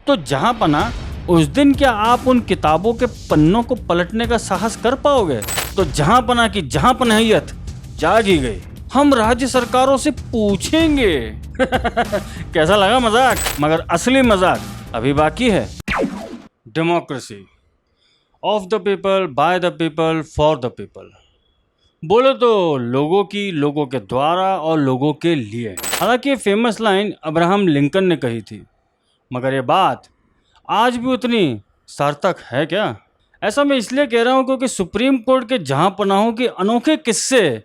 तो जहां पना उस दिन क्या आप उन किताबों के पन्नों को पलटने का साहस कर पाओगे? तो जहां पना की जहां पनाहियत जाग ही गई। हम राज्य सरकारों से पूछेंगे। कैसा लगा मजाक? मगर असली मजाक अभी बाकी है। Democracy, of the people, by the people, for the people. बोले तो लोगों की, लोगों के द्वारा और लोगों के लिए। हालांकि ये फेमस लाइन अब्राहम लिंकन ने कही थी, मगर ये बात आज भी उतनी सार्थक है क्या? ऐसा मैं इसलिए कह रहा हूँ क्योंकि सुप्रीम कोर्ट के जहां पनाहों के अनोखे किस्से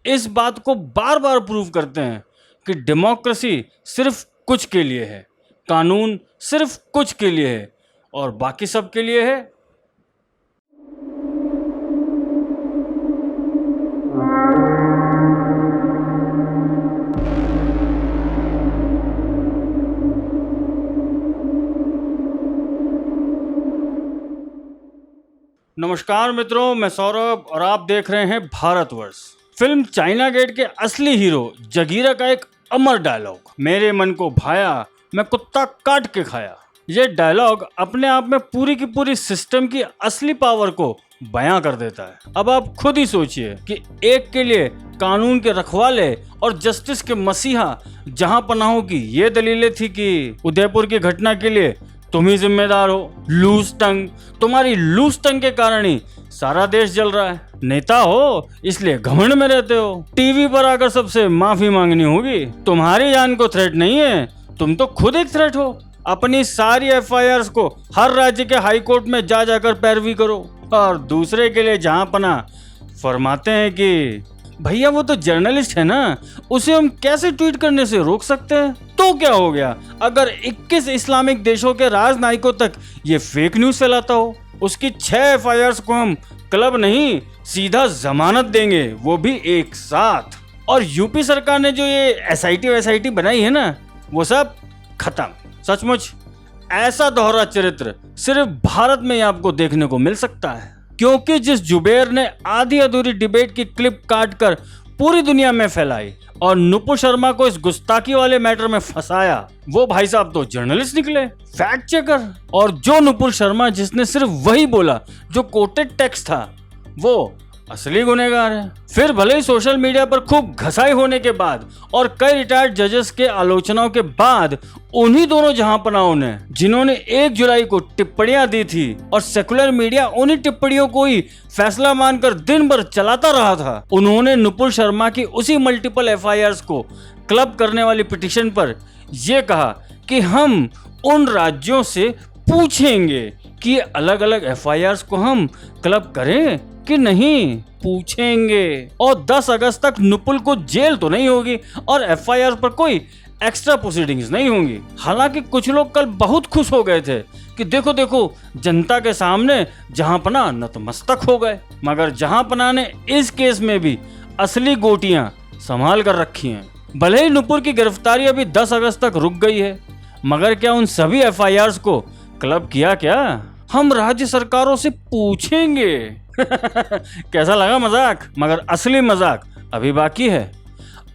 इस बात को बार बार प्रूव करते हैं कि डेमोक्रेसी सिर्फ कुछ के लिए है, कानून सिर्फ कुछ के लिए है और बाकी सब के लिए है। नमस्कार मित्रों, मैं सौरभ और आप देख रहे हैं भारतवर्ष। फिल्म चाइना गेट के असली हीरो जगीरा का एक अमर डायलॉग, मेरे मन को भाया, मैं कुत्ता काट के खाया। ये डायलॉग अपने आप में पूरी की पूरी सिस्टम की असली पावर को बयां कर देता है। अब आप खुद ही सोचिए कि एक के लिए कानून के रखवाले और जस्टिस के मसीहा जहां पनाहों की ये दलीलें थी कि उदयपुर की घटना के लिए तुम ही जिम्मेदार हो। लूज टंग, तुम्हारी लूज टंग के कारण ही सारा देश जल रहा है। नेता हो इसलिए घमंड में रहते हो, टीवी पर आकर सबसे माफी मांगनी होगी। तुम्हारी जान को थ्रेट नहीं है, तुम तो खुद एक थ्रेट हो। अपनी सारी एफआईआर्स को हर राज्य के हाई कोर्ट में जा जाकर पैरवी करो और दूसरे के लिए जहां पना फरमाते हैं कि भैया वो तो जर्नलिस्ट है ना, उसे हम कैसे ट्वीट करने से रोक सकते हैं? तो क्या हो गया अगर 21 इस्लामिक देशों के राजनयिकों तक ये फेक न्यूज फैलाता हो? उसकी 6 एफआईआर्स को हम क्लब नहीं सीधा जमानत देंगे, वो भी एक साथ। और यूपी सरकार ने जो ये एसआईटी बनाई है ना, वो सब खत्म। सचमुच ऐसा दोहरा चरित्र सिर्फ भारत में ही आपको देखने को मिल सकता है, क्योंकि जिस जुबेर ने आधी अधूरी डिबेट की क्लिप काट कर पूरी दुनिया में फैलाई और नुपुर शर्मा को इस गुस्ताखी वाले मैटर में फंसाया, वो भाई साहब तो जर्नलिस्ट निकले, फैक्ट चेकर। और जो नुपुर शर्मा जिसने सिर्फ वही बोला जो कोटेड टेक्स्ट था, वो असली गुनहगार है। फिर भले ही सोशल मीडिया पर खूब घसाई होने के बाद और कई रिटायर्ड जजेस के आलोचनाओं के बाद उन्हीं दोनों जहांपनाहों ने, जिन्होंने 1 जुलाई को टिप्पणियां दी थी और सेकुलर मीडिया उन्हीं टिप्पणियों को ही फैसला मानकर दिन भर चलाता रहा था, उन्होंने नुपुर शर्मा की उसी मल्टीपल एफआईआर्स को क्लब करने वाली पिटीशन पर यह कहा कि हम उन राज्यों से पूछेंगे कि अलग अलग एफआईआर्स को हम क्लब करें कि नहीं, पूछेंगे। और 10 अगस्त तक नुपुर को जेल तो नहीं होगी और एफआईआर पर कोई एक्स्ट्रा प्रोसीडिंग्स नहीं होंगी। हालांकि कुछ लोग कल बहुत खुश हो गए थे कि देखो देखो जनता के सामने जहांपना नतमस्तक हो गए, मगर जहांपना ने इस केस में भी असली गोटियां संभाल कर रखी हैं। भले ही नुपुर की गिरफ्तारी अभी 10 अगस्त तक रुक गई है, मगर क्या उन सभी एफआईआर्स को क्लब किया क्या? हम राज्य सरकारों से पूछेंगे। कैसा लगा मजाक? मगर असली मजाक अभी बाकी है।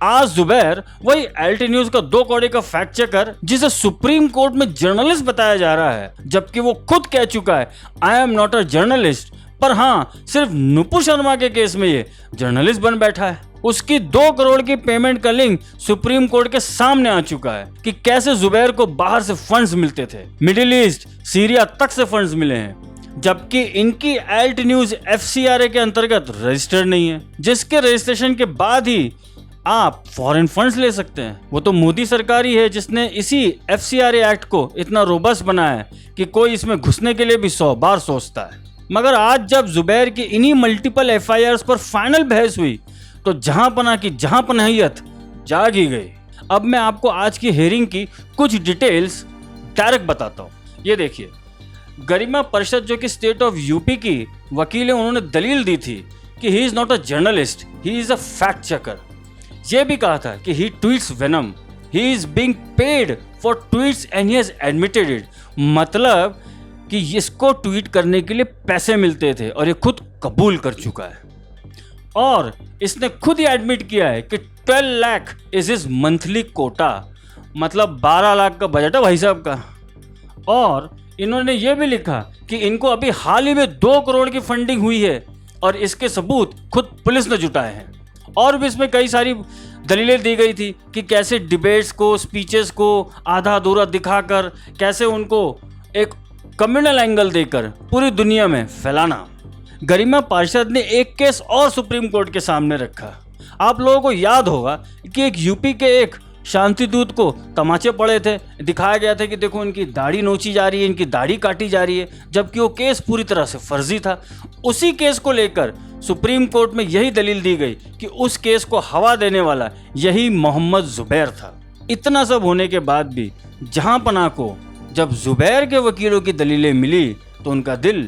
आज जुबैर वही एलटी न्यूज का 2 कौड़े का फैक्ट चेकर, जिसे सुप्रीम कोर्ट में जर्नलिस्ट बताया जा रहा है, जबकि वो खुद कह चुका है I am not a journalist. पर हाँ, सिर्फ नुपुर शर्मा के केस में ये जर्नलिस्ट बन बैठा है। उसकी 2 करोड़ की पेमेंट का लिंक सुप्रीम कोर्ट के सामने आ चुका है कि कैसे जुबैर को बाहर से फंड्स मिलते थे, मिडिल ईस्ट, सीरिया तक से फंड्स मिले हैं, जबकि इनकी एल्ट न्यूज एफसीआरए के अंतर्गत रजिस्टर्ड नहीं है, जिसके रजिस्ट्रेशन के बाद ही आप फॉरेन फंड्स ले सकते हैं। वो तो मोदी सरकार ही है जिसने इसी एफसीआरए एक्ट को इतना रोबस्ट बनाया है कि कोई इसमें घुसने के लिए भी 100 बार सोचता है। मगर आज जब जुबैर की इन्हीं मल्टीपल एफआईआर्स पर फाइनल बहस हुई तो जहांपना की जहांपनाहियत जाग ही गई। अब मैं आपको आज की हेयरिंग की कुछ डिटेल्स डायरेक्ट बताता हूँ। ये देखिए, गरिमा परिषद जो कि स्टेट ऑफ यूपी की वकील है, उन्होंने दलील दी थी कि he is not a journalist, he is a fact checker. ये भी कहा था कि he tweets venom, he is being paid for tweets and he has admitted it. मतलब कि इसको ट्वीट करने के लिए पैसे मिलते थे और ये खुद कबूल कर चुका है। और इसने खुद ही एडमिट किया है कि 12 lakh is his monthly quota, मतलब 12 लाख का बजट है भाई साहब का। और इन्होंने ये भी लिखा कि इनको अभी हाल ही में 2 करोड़ की फंडिंग हुई है और इसके सबूत खुद पुलिस ने जुटाए हैं। और भी इसमें कई सारी दलीलें दी गई थी कि कैसे डिबेट्स को, स्पीचेस को आधा अधूरा दिखाकर कैसे उनको एक कम्युनल एंगल देकर पूरी दुनिया में फैलाना। गरिमा पार्षद ने एक केस और सुप्रीम कोर्ट के सामने रखा। आप लोगों को याद होगा कि एक यूपी के एक शांति दूत को तमाचे पड़े थे, दिखाया गया था कि देखो इनकी दाढ़ी नोची जा रही है, इनकी दाढ़ी काटी जा रही है, जबकि वो केस पूरी तरह से फर्जी था। उसी केस को लेकर सुप्रीम कोर्ट में यही दलील दी गई कि उस केस को हवा देने वाला यही मोहम्मद जुबैर था। इतना सब होने के बाद भी जहांपना को जब जुबैर के वकीलों की दलीलें मिली तो उनका दिल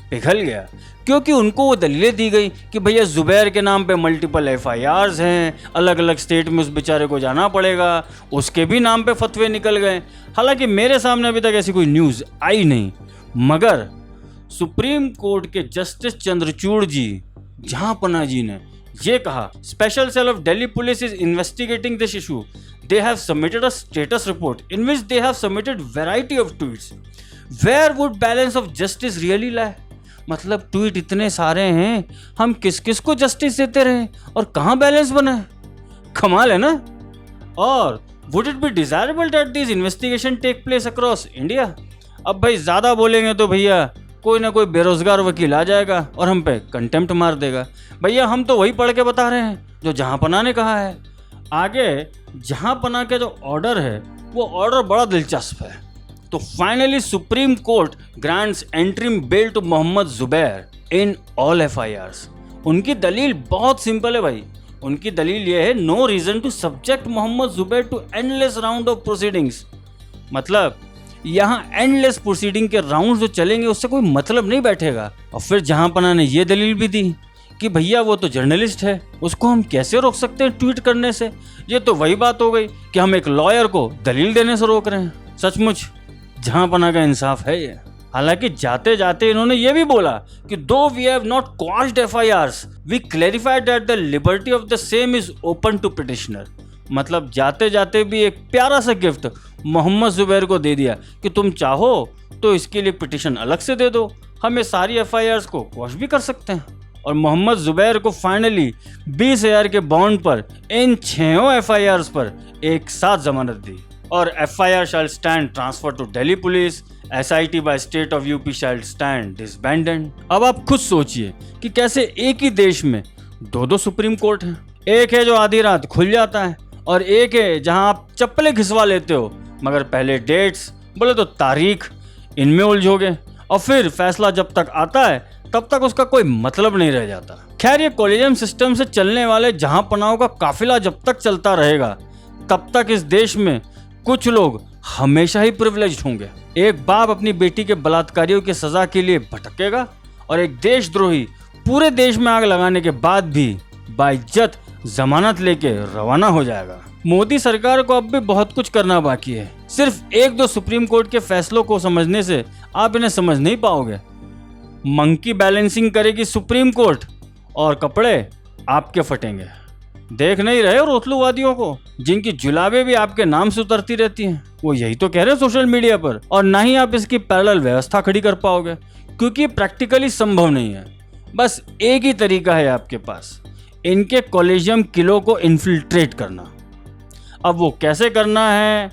पिघल गया, क्योंकि उनको वो दलीलें दी गई कि भैया जुबैर के नाम पे मल्टीपल FIRs हैं, अलग अलग स्टेट में उस बेचारे को जाना पड़ेगा, उसके भी नाम पे फतवे निकल गए। हालांकि मेरे सामने अभी तक ऐसी कोई न्यूज़ आई नहीं, मगर सुप्रीम कोर्ट के जस्टिस चंद्रचूड़ जी, जहांपना जी ने ये कहा, special cell of Delhi police is investigating this issue. They have submitted a status report in which they have submitted variety of tweets. Where would balance of justice really lie? मतलब tweet इतने सारे हैं, हम किस किस को जस्टिस देते रहे और कहाँ बैलेंस बना है? कमाल है ना। और would it be desirable that these investigation take place across India? अब भाई ज़्यादा बोलेंगे तो भैया कोई ना कोई बेरोजगार वकील आ जाएगा और हम पे कंटेम्प्ट मार देगा। भैया हम तो वही पढ़ के बता रहे हैं जो जहांपना ने कहा है। आगे जहांपना के जो ऑर्डर है वो ऑर्डर बड़ा दिलचस्प है। तो finally supreme court grants interim bail to Mohammed Zubair in all FIRs। उनकी दलील बहुत सिंपल है भाई। उनकी दलील ये है, no reason to subject Mohammed Zubair to endless round of proceedings. मतलब यहाँ एंडलेस प्रोसीडिंग के राउंड जो चलेंगे उससे कोई मतलब नहीं बैठेगा। और फिर जहांपना ने ये दलील भी दी कि भैया वो तो जर्नलिस्ट है, उसको हम कैसे रोक सकते हैं ट्वीट करने से। ये तो वही बात हो गई कि हम एक लॉयर को दलील देने से रोक रहे हैं। सचमुच जहांपना का इंसाफ है ये। हालांकि जाते जाते इन्होंने ये भी बोला कि though we have not quashed FIRs, we clarified that the liberty of the same is open to petitioner. मतलब जाते जाते भी एक प्यारा सा गिफ्ट मोहम्मद जुबैर को दे दिया कि तुम चाहो तो इसके लिए पिटिशन अलग से दे दो, हम ये सारी FIRs को क्वॉश भी कर सकते हैं। और मोहम्मद जुबैर को फाइनली 20,000 के बॉन्ड पर इन 6 FIRs पर एक साथ जमानत दी। और FIR shall stand transfer to Delhi police, SIT by state of UP shall stand disbanded. अब आप खुद सोचिए कि कैसे एक ही देश में दो सुप्रीम कोर्ट हैं। एक है जो आधी रात खुल जाता है और एक है जहां आप चप्पलें घिसवा लेते हो, मगर पहले डेट्स बोले तो तारीख, इनमें उलझोगे और फिर फैसला जब तक आता है तब तक उसका कोई मतलब नहीं रह जाता। खैर, ये कॉलेजियम सिस्टम से चलने वाले जहांपनाओं का काफिला जब तक चलता रहेगा तब तक इस देश में कुछ लोग हमेशा ही प्रिविलेज्ड होंगे। एक बाप अपनी बेटी के बलात्कारियों की सजा के लिए भटकेगा और एक देशद्रोही पूरे देश में आग लगाने के बाद भी बाइज्जत जमानत लेके रवाना हो जाएगा। मोदी सरकार को अब भी बहुत कुछ करना बाकी है। सिर्फ 1-2 सुप्रीम कोर्ट के फैसलों को समझने से आप इन्हें समझ नहीं पाओगे। मंकी बैलेंसिंग करेगी सुप्रीम कोर्ट और कपड़े आपके फटेंगे। देख नहीं रहे रोतलूवादियों को, जिनकी जुलाबे भी आपके नाम से उतरती रहती हैं। वो यही तो कह रहे हैं सोशल मीडिया पर। और ना ही आप इसकी पैरेलल व्यवस्था खड़ी कर पाओगे, क्योंकि प्रैक्टिकली संभव नहीं है। बस एक ही तरीका है आपके पास, इनके कॉलेजियम किलों को इन्फिल्ट्रेट करना। अब वो कैसे करना है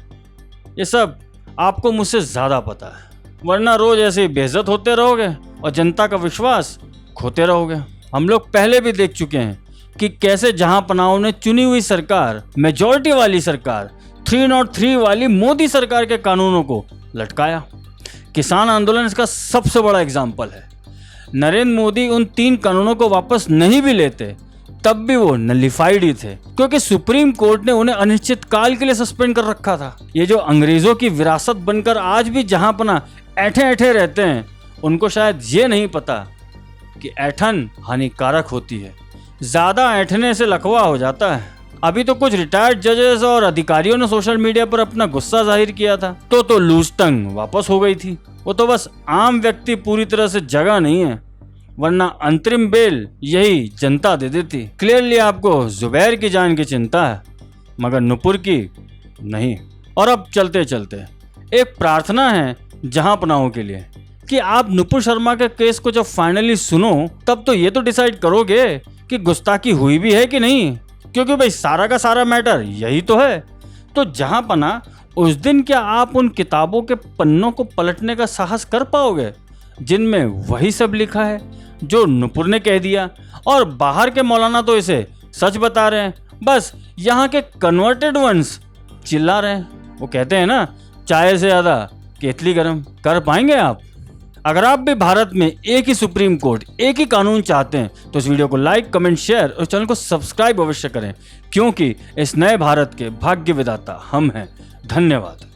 ये सब आपको मुझसे ज़्यादा पता है, वरना रोज ऐसे बेइज्जत होते रहोगे और जनता का विश्वास खोते रहोगे। हम लोग पहले भी देख चुके हैं कि कैसे जहांपनाओं ने चुनी हुई सरकार, मेजॉरिटी वाली सरकार, 303 वाली मोदी सरकार के कानूनों को लटकाया। किसान आंदोलन इसका सबसे बड़ा एग्जाम्पल है। नरेंद्र मोदी उन 3 कानूनों को वापस नहीं भी लेते तब भी वो नलिफाइड ही थे, क्योंकि सुप्रीम कोर्ट ने उन्हें अनिश्चित काल के लिए सस्पेंड कर रखा था। ये जो अंग्रेजों की विरासत बनकर आज भी जहांपना ऐठे ऐठे रहते हैं, उनको शायद ये नहीं पता कि ऐठन हानिकारक होती है। ज़्यादा ऐठने से लकवा हो जाता है। अभी तो कुछ रिटायर्ड जजेस और अधिकारियों ने सोशल मीडिया पर अपना गुस्सा जाहिर किया था तो लूज टंग वापस हो गई थी। वो तो बस आम व्यक्ति पूरी तरह से जगह नहीं है, वरना अंतरिम बेल यही जनता दे देती। क्लियरली आपको जुबैर की जान की चिंता है, मगर नुपुर की नहीं। और अब चलते चलते एक प्रार्थना है जहांपनाहों के लिए कि आप नुपुर शर्मा के केस को जब फाइनली सुनो तब तो ये तो डिसाइड करोगे कि गुस्ताखी हुई भी है कि नहीं, क्योंकि भाई सारा का सारा मैटर यही तो है। तो जहांपना, उस दिन क्या आप उन किताबों के पन्नों को पलटने का साहस कर पाओगे जिनमें वही सब लिखा है जो नुपुर ने कह दिया? और बाहर के मौलाना तो इसे सच बता रहे हैं, बस यहाँ के कन्वर्टेड वंस चिल्ला रहे हैं। वो कहते हैं ना, चाय से ज़्यादा केतली गरम। कर पाएंगे आप? अगर आप भी भारत में एक ही सुप्रीम कोर्ट, एक ही कानून चाहते हैं तो इस वीडियो को लाइक, कमेंट, शेयर और चैनल को सब्सक्राइब अवश्य करें, क्योंकि इस नए भारत के भाग्य विधाता हम हैं। धन्यवाद।